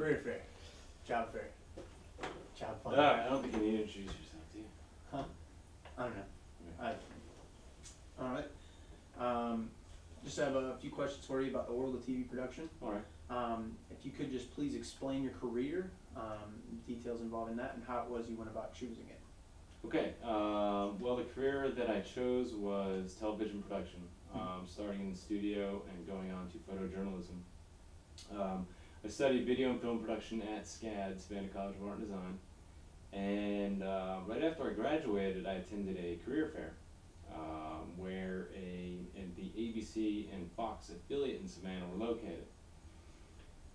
Career fair. Job fair. Job fun. I don't think you need to introduce yourself, do you? Huh? I don't know. Yeah. All right. Just have a few questions for you about the world of TV production. All right. If you could just please explain your career, details involving that, and how it was you went about choosing it. Okay. Well, the career that I chose was television production, starting in the studio and going on to photojournalism. I studied video and film production at SCAD, Savannah College of Art and Design, and right after I graduated, I attended a career fair where the ABC and Fox affiliate in Savannah were located.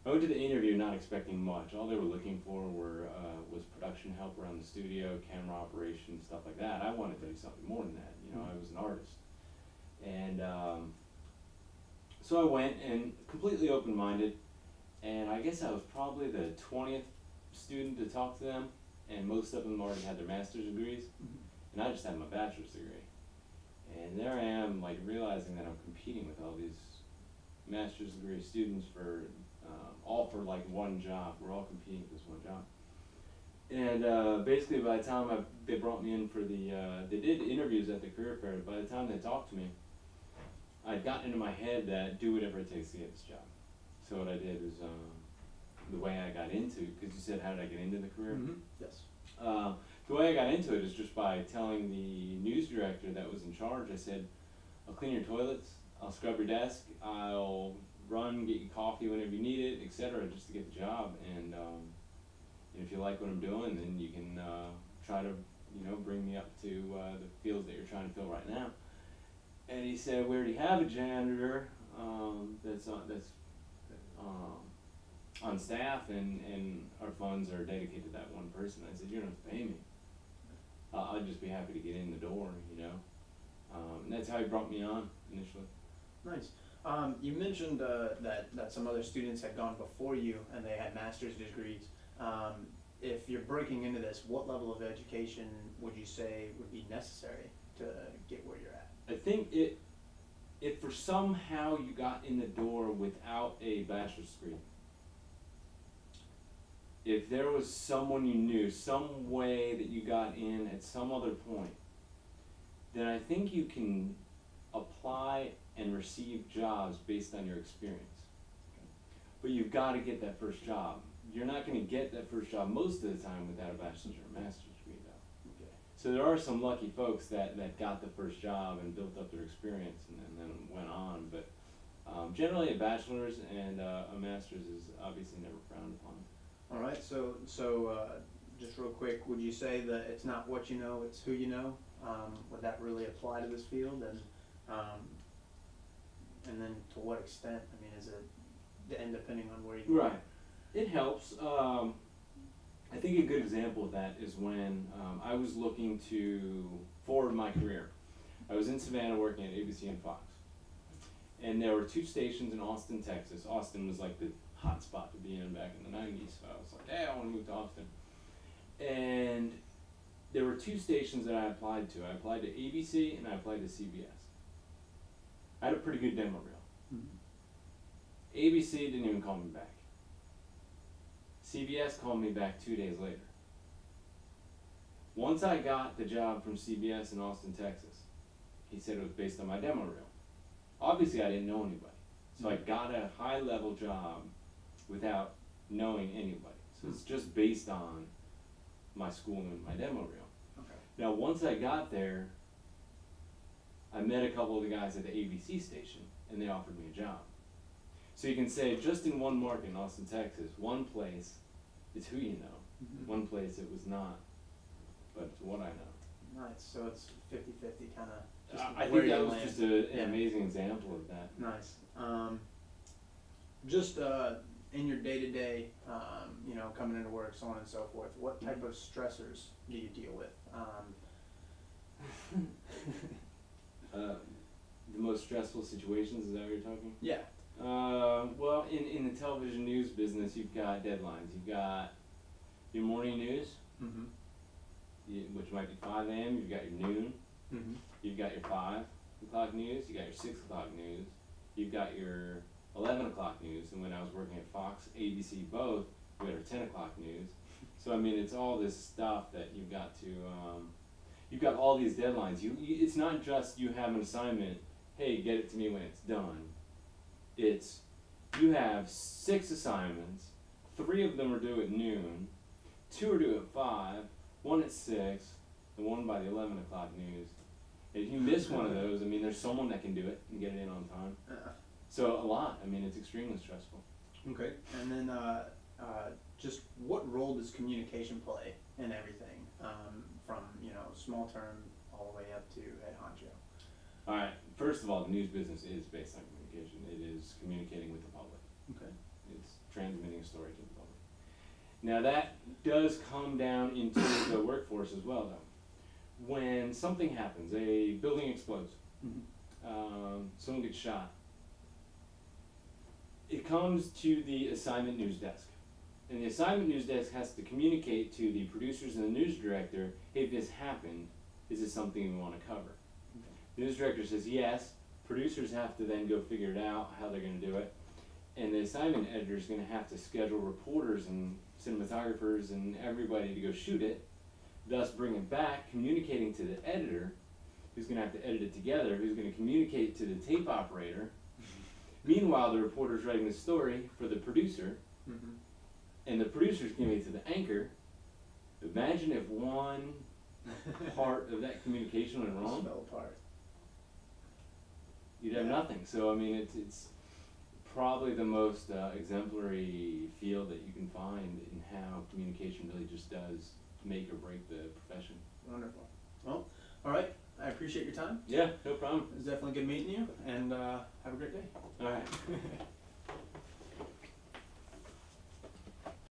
I went to the interview not expecting much. All they were looking for was production help around the studio, camera operation, stuff like that. I wanted to do something more than that. You know, I was an artist. And so I went and completely open-minded, and I guess I was probably the 20th student to talk to them, and most of them already had their master's degrees, and I just had my bachelor's degree. And there I am, like, realizing that I'm competing with all these master's degree students for all for like one job. We're all competing for this one job. And basically by the time they brought me in for they did interviews at the career fair. By the time they talked to me, I'd gotten into my head that do whatever it takes to get this job. So what I did was, the way I got into, because you said how did I get into the career? Yes. The way I got into it is just by telling the news director that was in charge. I said, I'll clean your toilets, I'll scrub your desk, I'll run, get you coffee whenever you need it, etc., just to get the job. And if you like what I'm doing, then you can try to, bring me up to the fields that you're trying to fill right now. And he said, we already have a janitor that's on staff, and our funds are dedicated to that one person. I said, you don't have to pay me. I'd just be happy to get in the door, and that's how he brought me on initially. Nice. You mentioned that some other students had gone before you and they had master's degrees. If you're breaking into this, what level of education would you say would be necessary to get where you're at? I think if for somehow you got in the door without a bachelor's degree, if there was someone you knew, some way that you got in at some other point, then I think you can apply and receive jobs based on your experience. But you've got to get that first job. You're not going to get that first job most of the time without a bachelor's or a master's degree, though. Okay. So there are some lucky folks that got the first job and built up their experience and then went on. But generally a bachelor's and a master's is obviously never frowned upon. All right, so just real quick, would you say that it's not what you know, it's who you know? Would that really apply to this field? And then to what extent? I mean, is it, and depending on where you go? Right. It helps. I think a good example of that is when I was looking to forward my career. I was in Savannah working at ABC and Fox. And there were 2 stations in Austin, Texas. Austin was like the hot spot to be in back in the 90s. So I was like, hey, I want to move to Austin. And there were 2 stations that I applied to. I applied to ABC and I applied to CBS. I had a pretty good demo reel. ABC didn't even call me back. CBS called me back 2 days later. Once I got the job from CBS in Austin, Texas, he said it was based on my demo reel. Obviously, I didn't know anybody. So I got a high-level job without knowing anybody. So it's just based on my school and my demo reel. Okay. Now, once I got there, I met a couple of the guys at the ABC station, and they offered me a job. So you can say, just in one market in Austin, Texas, one place is who you know, one place it was not, but it's what I know. Nice, so it's 50-50 kind of. I think that was just an amazing example of that. Nice. Just in your day-to-day, coming into work, so on and so forth, what type of stressors do you deal with? The most stressful situations, is that what you're talking? Yeah. Well, in the television news business, you've got deadlines. You've got your morning news, which might be 5 a.m. You've got your noon. You've got your 5 o'clock news. You got your 6 o'clock news. You've got your 11 o'clock news. And when I was working at Fox, ABC, both, we had our 10 o'clock news. So I mean, it's all this stuff that you've got to, you've got all these deadlines. It's not just you have an assignment, hey, get it to me when it's done. It's, you have 6 assignments, 3 of them are due at noon, 2 are due at 5, 1 at 6, and 1 by the 11 o'clock news. If you miss one of those, I mean, there's someone that can do it and get it in on time. So a lot. I mean, it's extremely stressful. Okay. And then just what role does communication play in everything, from, you know, small term all the way up to head honcho? All right. First of all, the news business is based on communication. It is communicating with the public. Okay. It's transmitting a story to the public. Now that does come down into the workforce as well, though. When something happens, a building explodes, someone gets shot, it comes to the assignment news desk. And the assignment news desk has to communicate to the producers and the news director, hey, this happened, is this something we want to cover? Okay. The news director says yes, producers have to then go figure it out, how they're going to do it, and the assignment editor is going to have to schedule reporters and cinematographers and everybody to go shoot it, thus bring it back, communicating to the editor, who's going to have to edit it together, who's going to communicate to the tape operator. Meanwhile, the reporter's writing the story for the producer, and the producer's giving it to the anchor. Imagine if one part of that communication went wrong. Smell part. You'd have nothing. So, I mean, it's probably the most exemplary field that you can find in how communication really just does make or break the profession. Wonderful. Well, all right. I appreciate your time. Yeah, no problem. It was definitely good meeting you, and have a great day. All right.